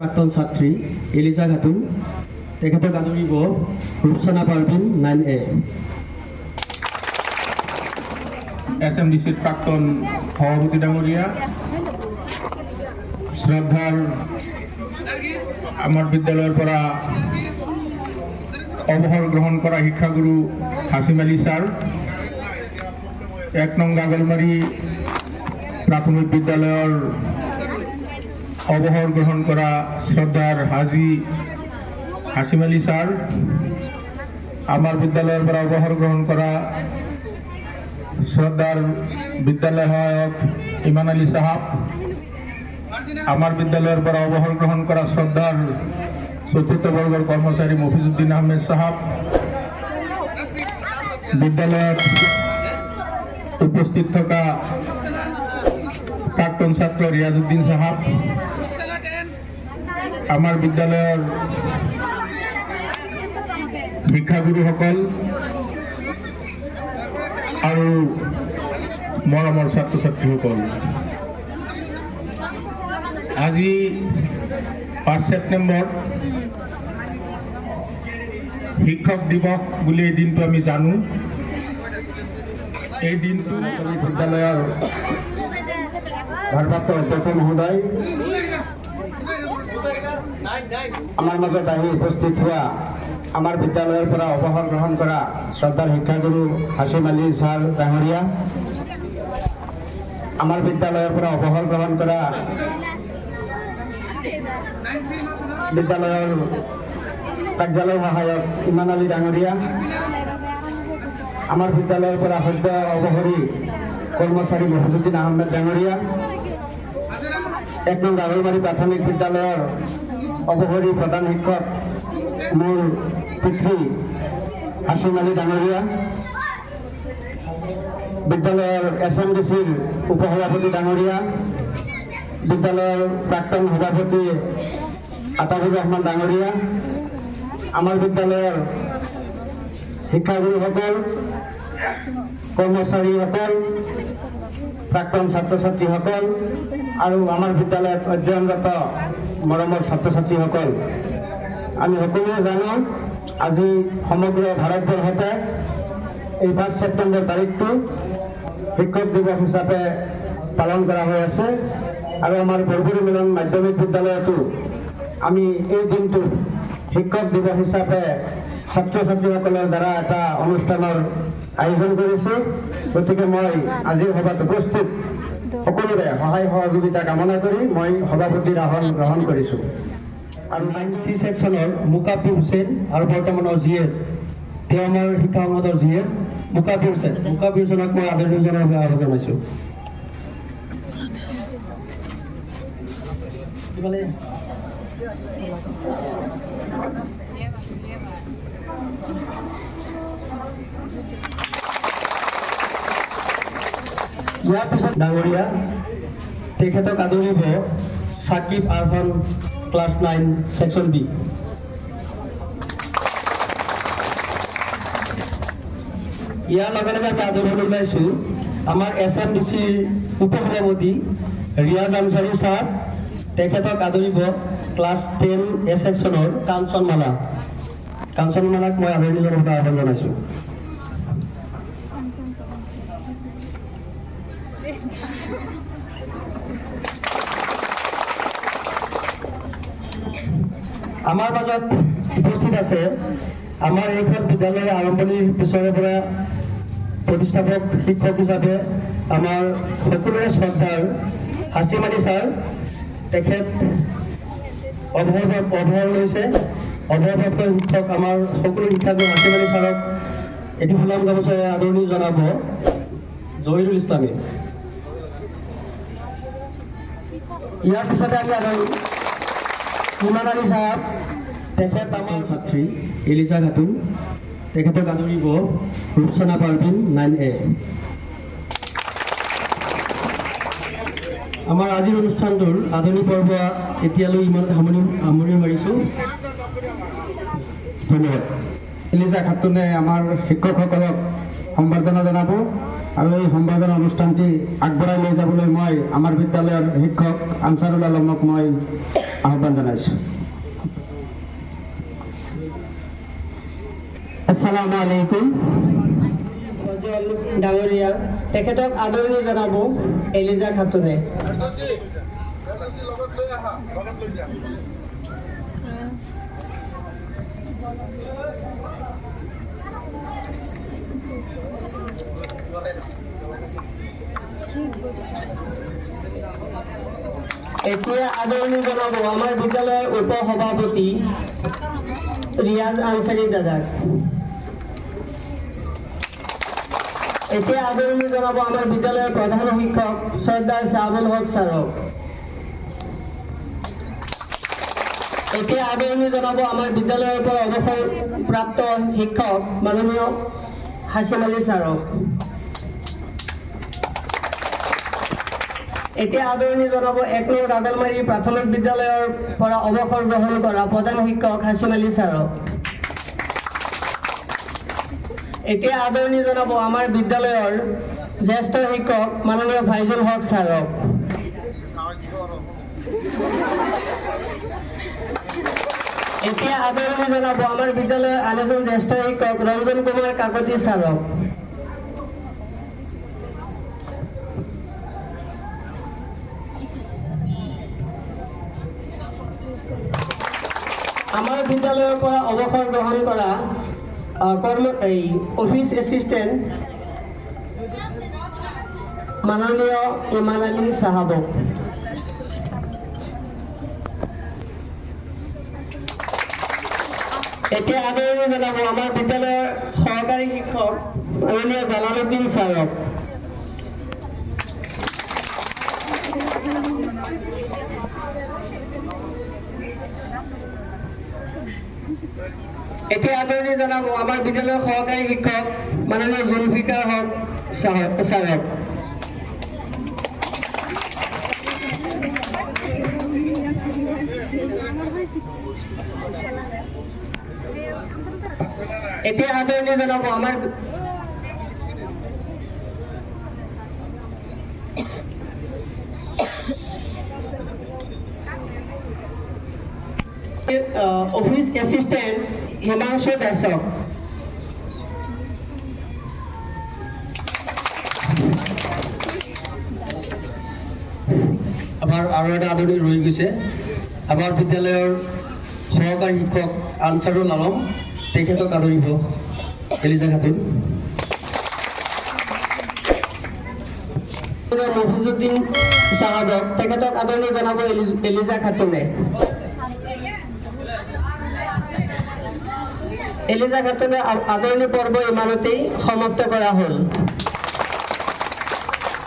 প্ৰাক্তন ছাত্ৰী এলিজা খাতুন তেখেতক আদৰিব ৰূপচনা পাৰভিন 9A। SMDCৰ প্ৰাক্তন সভাপতি ডাঙৰীয়া, শ্ৰদ্ধাৰ আমাৰ বিদ্যালয়ৰ পৰা অৱসৰ গ্ৰহণ কৰা শিক্ষাগুৰু হাছিম আলী ছাৰ, 1 নং গাগলমাৰী প্ৰাথমিক বিদ্যালয়ৰ অৱসৰ গ্ৰহণ কৰা শ্ৰদ্ধাৰ হাজী হাছিম আলী ছাৰ, আমাৰ বিদ্যালয়ৰ পৰা অৱসৰ গ্ৰহণ কৰা শ্ৰদ্ধাৰ বিদ্যালয় সহায়ক ইমান আলী সাহাব, আমাৰ বিদ্যালয়েৰ পৰা অবসর গ্রহণ করা শ্রদ্ধার চতুর্থ বর্গের কর্মচারী মফিজুদ্দিন আহমেদ সাহাব, বিদ্যালয়ের উপস্থিত থাকা প্রাক্তন ছাত্র রিয়াজউদ্দিন সাহাব, আমার বিদ্যালয়ের শিক্ষাগুরুসকল আৰু মৰমৰ ছাত্ৰ ছাত্ৰীসকল, আজি 5 ছেপ্টেম্বৰ শিক্ষক দিৱস বুলি এই দিনটো আমি জানো। এই দিনটো বিদ্যালয়ৰ ভাৰপ্ৰাপ্ত অধ্যক্ষ মহোদয়, আমাৰ মাজত আহি উপস্থিত হোৱা আমাৰ বিদ্যালয়ৰ পৰা অৱসৰ গ্ৰহণ কৰা শ্ৰদ্ধাৰ শিক্ষাগুৰু হাছিম আলী ছাৰ ডাঙৰীয়া, আমাৰ বিদ্যালয়ৰ পৰা অৱসৰ গ্ৰহণ কৰা বিদ্যালয়ৰ কাৰ্যালয় সহায়ক ইমান আলী ডাঙৰীয়া, আমাৰ বিদ্যালয়ৰ পৰা সদ্য অৱসৰী কৰ্মচাৰী মফিজুদ্দিন আহমেদ ডাঙৰীয়া, 1 নং গাগলমাৰী প্ৰাথমিক বিদ্যালয়ৰ অৱসৰী প্ৰধান শিক্ষক মোৰ পিতৃ হাছিম আলী ডাঙৰীয়া, বিদ্যালয়ৰ SMDCৰ উপসভাপতি ডাঙৰীয়া, বিদ্যালয়ৰ প্ৰাক্তন সভাপতি আতাউৰ ৰহমান ডাঙৰীয়া, আমাৰ বিদ্যালয়ৰ শিক্ষাগুৰুসকল, কৰ্মচাৰীসকল, প্ৰাক্তন ছাত্ৰ ছাত্ৰীসকল আৰু আমাৰ বিদ্যালয়ত অধ্যয়নৰত মৰমৰ ছাত্ৰ ছাত্ৰীসকল, আমি সকলোৱে জানো আজি সমগ্ৰ ভাৰতবৰ্ষতে এই 5 ছেপ্টেম্বৰ তাৰিখটো শিক্ষক দিৱস হিচাপে পালন কৰা হৈ আছে আৰু আমাৰ বৰগুৰি মিলন মাধ্যমিক বিদ্যালয়তো আমি এই দিনটো শিক্ষক দিৱস হিচাপে ছাত্ৰ ছাত্ৰীসকলৰ দ্বাৰা এটা অনুষ্ঠানৰ আয়োজন কৰিছোঁ। গতিকে মই আজিৰ সভাত উপস্থিত সকলোৰে সহায় সহযোগিতা কামনা কৰি মই সভাপতিৰ আসন গ্ৰহণ কৰিছোঁ। আৰু 9C ছেকশ্যনৰ মুকাব্বিৰ হুছেইন আৰু বৰ্তমানৰ GS, তেওঁ আমাৰ শিক্ষা সংসদৰ GS মুকাব্বিৰ হুছেইনক মই আদৰণি জনাইছোঁ। ইয়াৰ পিছত ডাঙৰীয়া তেখেতক আদৰিব Sakib Arfan class 9 section B। ইয়াৰ লগে লগে আমি আদৰণি ওলাইছোঁ আমাৰ SMDCৰ উপসভাপতি ৰিয়াজ আনচাৰী ছাৰ, তেখেতক আদৰিব ক্লাছ 10A ছেকশ্যনৰ কাঞ্চনমালাক মই আদৰণি জনাবলৈ আহ্বান জনাইছোঁ। আমাৰ মাজত উপস্থিত আছে আমাৰ এইখন বিদ্যালয়ৰ আৰম্ভণিৰ পিছৰে পৰা প্ৰতিষ্ঠাপক শিক্ষক হিচাপে আমাৰ সকলোৰে শ্ৰদ্ধাৰ হাছিম আলী ছাৰ, তেখেত অৱসৰ লৈছে। অৱসৰপ্ৰাপ্ত শিক্ষক আমাৰ সকলো শিক্ষাগুৰু হাছিম আলী ছাৰক এটি ফুলাম গামোচাৰে আদৰণি জনাব জহিৰুল ইছলামে। ইয়াৰ পিছতে আমি আদৰণি ইমান আলী সাহাব, তেখেত আমাৰ ছাত্ৰী এলিজা খাতুন, তেখেতক আদৰিব ৰূপচনা পাৰভিন 9A। আমাৰ আজিৰ অনুষ্ঠানটোৰ আদৰণি পৰ্ব এতিয়ালৈ ইমানতে সামৰণি মাৰিছোঁ। ধন্যবাদ। এলিজা খাতুনে আমাৰ শিক্ষকসকলক সম্বৰ্ধনা জনাব আৰু এই সম্বৰ্ধনা অনুষ্ঠানটি আগবঢ়াই লৈ যাবলৈ মই আমাৰ বিদ্যালয়ৰ শিক্ষক আনচাৰুল আলমক মই আহ্বান জনাইছোঁ। আসসালামু আলাইকুম। ডাঙৰীয়া তেখেতক আদৰণি জনাব এলিজা খাতুনে। এতিয়া আদৰণি জনাব আমাৰ বিদ্যালয়ৰ উপ সভাপতি ৰিয়াজ আনসাৰী দাদাক। এতিয়া আদৰণি জনাব আমাৰ বিদ্যালয়ৰ প্ৰধান শিক্ষক সৰ্দাৰ চাহাবুল হক ছাৰক। এতিয়া আদৰণি জনাব আমাৰ বিদ্যালয়ৰ পৰা অৱসৰপ্ৰাপ্ত শিক্ষক মাননীয় হাছিম আলী ছাৰক। এতিয়া আদৰণি জনাব ১ নং ৰাগলমাৰী প্ৰাথমিক বিদ্যালয়ৰ পৰা অৱসৰ গ্ৰহণ কৰা প্ৰধান শিক্ষক হাছিম আলী ছাৰক। এতিয়া আদৰণি জনাব আমাৰ বিদ্যালয়ৰ জ্যেষ্ঠ শিক্ষক মাননীয় ফাইজুল হক ছাৰক। এতিয়া আদৰণি জনাব আমাৰ বিদ্যালয়ৰ আন এজন জ্যেষ্ঠ শিক্ষক ৰঞ্জন কুমাৰ কাকতি ছাৰক। আমাৰ বিদ্যালয়ৰ পৰা অৱসৰ গ্ৰহণ কৰা অফিস এসিস্টেন্ট মাননীয় ইমান আলী সাহাবক। এতিয়া আদৰণি জনাব আমাৰ বিদ্যালয়ৰ সহকাৰী শিক্ষক মাননীয় জালালুদ্দিন ছাৰক। এতিয়া আদৰণি জনাব আমাৰ বিদ্যালয়ৰ সহকাৰী শিক্ষক মাননীয় জুলফিকাৰ হক ছাৰক। এতিয়া আদৰণি জনাব আমাৰ অফিস এসিস্টেন্ট হিমাংশু দাসক। আমাৰ আৰু এটা আদৰণি ৰৈ গৈছে আমাৰ বিদ্যালয়ৰ সহকাৰী শিক্ষক আনচাৰুল আলম, তেখেতক আদৰিব এলিজা খাতুন। মফিজুদ্দিন চাহাবক, তেখেতক আদৰণি জনাব এলিজা খাতুনে। এলিজা খাতুনে আদৰণি পৰ্ব ইমানতেই সমাপ্ত কৰা হ'ল।